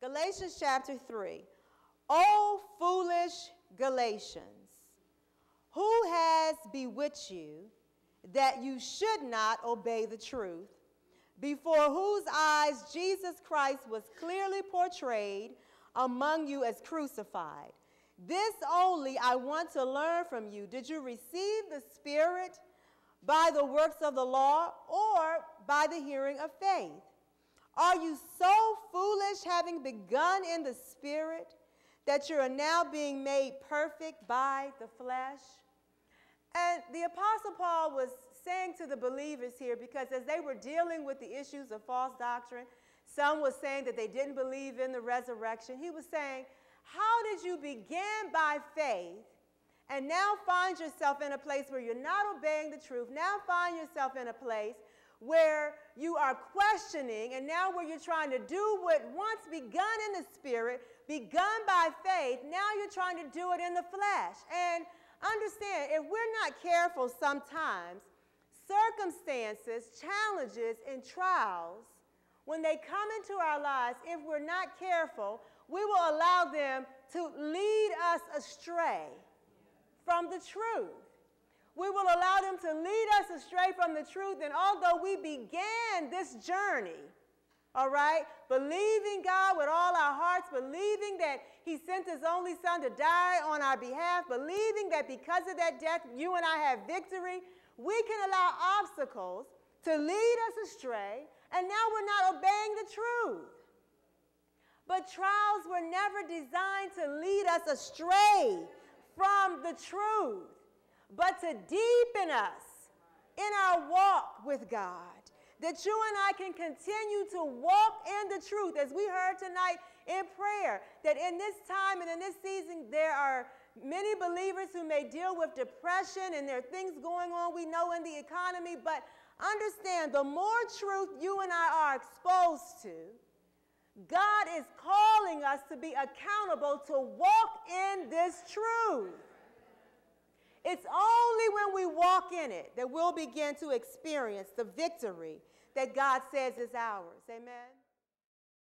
Galatians chapter 3. O foolish Galatians, who has bewitched you that you should not obey the truth, before whose eyes Jesus Christ was clearly portrayed among you as crucified? This only I want to learn from you. Did you receive the Spirit by the works of the law or by the hearing of faith? Are you so foolish, having begun in the Spirit, that you are now being made perfect by the flesh? And the Apostle Paul was saying to the believers here, because as they were dealing with the issues of false doctrine, some was saying that they didn't believe in the resurrection. He was saying, how did you begin by faith and now find yourself in a place where you're not obeying the truth, now find yourself in a place where you are questioning, and now where you're trying to do what once begun in the Spirit, begun by faith, now you're trying to do it in the flesh. And understand, if we're not careful sometimes, circumstances, challenges, and trials, when they come into our lives, if we're not careful, we will allow them to lead us astray from the truth. We will allow them to lead us astray from the truth. And although we began this journey, all right, believing God with all our hearts, believing that he sent his only son to die on our behalf, believing that because of that death, you and I have victory, we can allow obstacles to lead us astray, and now we're not obeying the truth. But trials were never designed to lead us astray from the truth, but to deepen us in our walk with God, that you and I can continue to walk in the truth, as we heard tonight in prayer, that in this time and in this season there are many believers who may deal with depression, and there are things going on we know in the economy, but understand, the more truth you and I are exposed to, God is calling us to be accountable to walk in this truth. It's only when we walk in it that we'll begin to experience the victory that God says is ours. Amen.